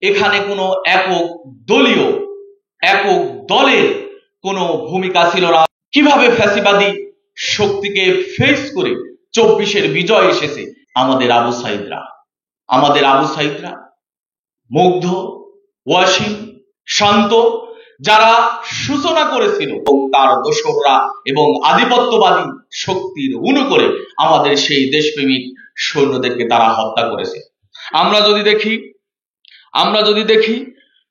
এখানে কোনো একক দলীয় একক দলের কোনো ভূমিকা ছিল না। কিভাবে ফ্যাসিবাদী শক্তিকে ফেস করে 24-এর বিজয় এসেছে। আমাদের আবু সাইদরা মুগ্ধ, ওয়াসিম, শান্ত যারা সূচনা করেছিল এবং তার দোসররা এবং আধিপত্যবাদী শক্তির অনুকূলে আমাদের সেই দেশপ্রেমিক সৈন্যদেরকে তারা হত্যা করেছে। আমরা যদি দেখি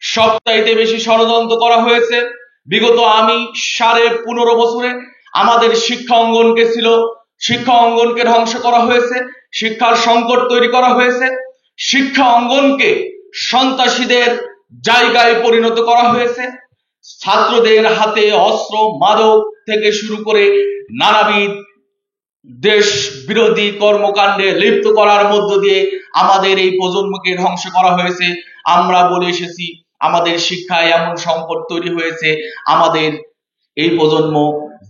সবচাইতে বেশি ষড়যন্ত্র করা হয়েছে বিগত 15.5 বছরে। আমাদের শিক্ষা অঙ্গনকে ধ্বংস করা হয়েছে, শিক্ষার সংকট তৈরি করা হয়েছে, শিক্ষা অঙ্গনকে সন্ত্রাসীদের জায়গায় পরিণত করা হয়েছে, ছাত্রদের হাতে অস্ত্র মাদক থেকে শুরু করে নানাবিধ দেশ বিরোধী কর্মকাণ্ডে লিপ্ত করার মধ্য দিয়ে আমাদের এই প্রজন্মকে ধ্বংস করা হয়েছে। আমরা বলে এসেছি আমাদের শিক্ষায় এমন সংকট তৈরি হয়েছে, আমাদের এই প্রজন্ম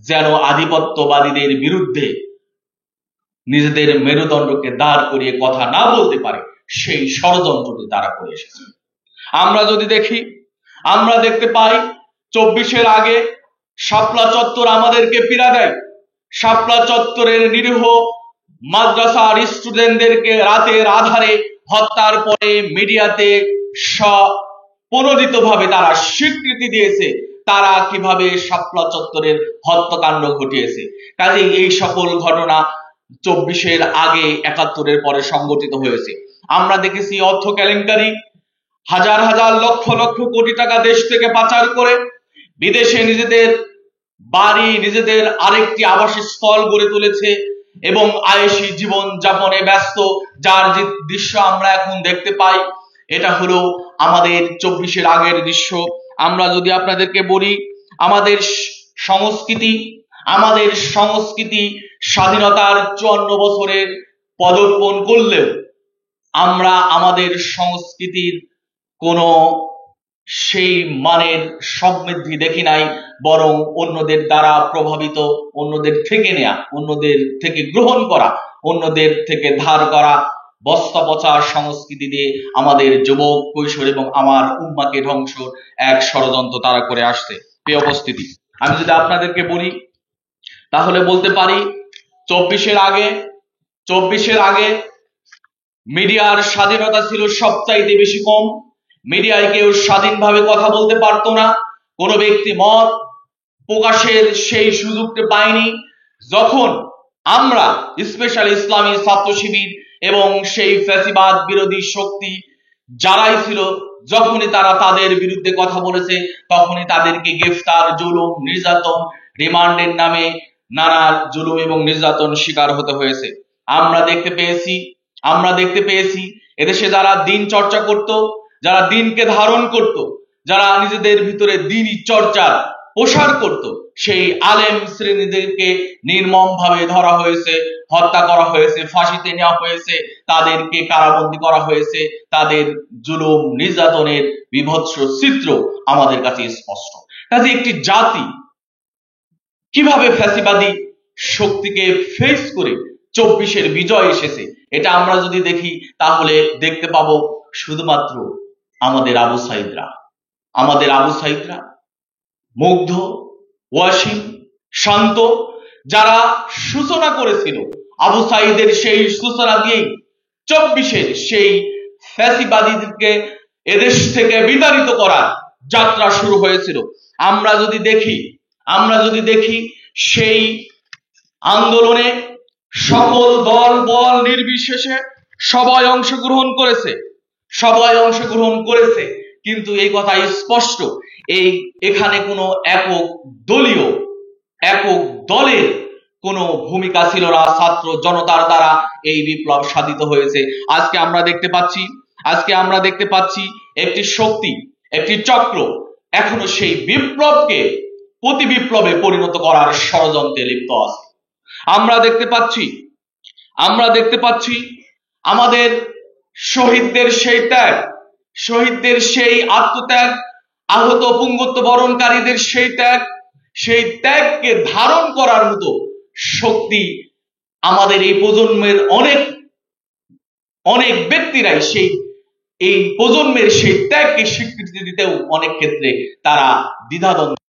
যেন আধিপত্যবাদীদের বিরুদ্ধে নিজেদের মেরুদণ্ডকে দাঁড় করিয়ে কথা না বলতে পারে, সেই ষড়যন্ত্রটি তারা করে এসেছে। আমরা দেখতে পাই 24-এর আগে শাপলা চত্বর আমাদেরকে পীড়া দেয়। শাপলা চত্বরের নিরীহ মাদ্রাসার স্টুডেন্টদেরকে রাতের আধারে হত্যার পরে মিডিয়াতে প্রণোদিতভাবে তারা স্বীকৃতি দিয়েছে তারা কিভাবে শাপলা চত্বরের হত্যাকাণ্ড ঘটিয়েছে। কাজেই এই সকল ঘটনা 24-এর আগে 71-এর পরে সংগঠিত হয়েছে। আমরা দেখেছি অর্থ কেলেঙ্কারি, হাজার হাজার লক্ষ লক্ষ কোটি টাকা দেশ থেকে পাচার করে বিদেশে নিজেদের বাড়ি, নিজেদের আরেকটি আবাসস্থল গড়ে তুলেছে এবং আয়েশি জীবন যাপনে ব্যস্ত, যার যে দৃশ্য আমরা এখন দেখতে পাই এটা হলো আমাদের 24-এর আগের দৃশ্য। আমরা যদি আপনাদেরকে বলি আমাদের সংস্কৃতি স্বাধীনতার 54 বছরে পদার্পণ করলেও আমরা আমাদের সংস্কৃতির কোনো সেই মানের সমৃদ্ধি দেখি নাই, বরং অন্যদের দ্বারা প্রভাবিত, অন্যদের থেকে নেয়া, অন্যদের থেকে গ্রহণ করা, অন্যদের থেকে ধার করা বস্তা পচা সংস্কৃতি দিয়ে আমাদের যুবক কৈশোর এবং আমার উম্মাকে ধ্বংস এক ষড়যন্ত্র তারা করে আসছে। প্রিয় উপস্থিতি, আমি যদি আপনাদেরকে বলি তাহলে বলতে পারি 24-এর আগে মিডিয়ার স্বাধীনতা ছিল সবচাইতে বেশি কম। মিডিয়ায় কেউ স্বাধীনভাবে কথা বলতে পারতো না, কোনো ব্যক্তি মত প্রকাশের সেই সুযোগটা পায়নি। যখন আমরা স্পেশালি ইসলামী ছাত্র শিবির এবং সেই ফ্যাসিবাদ বিরোধী শক্তি যারাই ছিল, যখনই তারা তাদের বিরুদ্ধে কথা বলেছে তখনই তাদেরকে গ্রেফতার, জুলুম, নির্যাতন, রিমান্ডের নামে নানা জুলুম এবং নির্যাতন শিকার হতে হয়েছে। আমরা দেখতে পেয়েছি এদেশে যারা দিন চর্চা করত, যারা দিনকে ধারণ করত, যারা নিজেদের ভিতরে দিনই চর্চার প্রসার করত, সেই আলেম শ্রেণীদেরকে নির্মমভাবে ধরা হয়েছে, হত্যা করা হয়েছে, ফাঁসিতে নেওয়া হয়েছে, তাদেরকে কারাবন্দী করা হয়েছে। তাদের জুলুম নির্যাতনের বিভৎস চিত্র আমাদের কাছে স্পষ্ট। কাজে একটি জাতি কিভাবে ফ্যাসিবাদী শক্তিকে ফেস করে 24-এর বিজয় এসেছে, এটা আমরা যদি দেখি তাহলে দেখতে পাবো শুধুমাত্র আমাদের আবু সাইদরা মুগ্ধ, ওয়াসিম, শান্ত যারা সূচনা করেছিল। আবু সাইদের সেই সূচনা দিয়েই 24-এর সেই ফ্যাসিবাদীদেরকে এদেশ থেকে বিতাড়িত করার যাত্রা শুরু হয়েছিল। আমরা যদি দেখি সেই আন্দোলনে সকল দল বল নির্বিশেষে সবাই অংশগ্রহণ করেছে, কিন্তু এই কথা স্পষ্ট, এখানে কোনো একক দলের কোনো ভূমিকা ছিল না। ছাত্র জনতার দ্বারা এই বিপ্লব সাধিত হয়েছে। আজকে আমরা দেখতে পাচ্ছি একটি শক্তি, একটি চক্র এখনো সেই বিপ্লবকে প্রতি বিপ্লবে পরিণত করার ষড়যন্ত্রে লিপ্ত আছে। আমরা দেখতে পাচ্ছি আমাদের শহীদদের সেই আত্মত্যাগ, আহত পুঙ্গত্ব বরণকারীদের সেই ত্যাগকে ধারণ করার মতো শক্তি আমাদের এই প্রজন্মের অনেক ব্যক্তিরাই সেই এই প্রজন্মের সেই ত্যাগকে স্বীকৃতি দিতেও অনেক ক্ষেত্রে তারা দ্বিধাদ্বন্দ্ব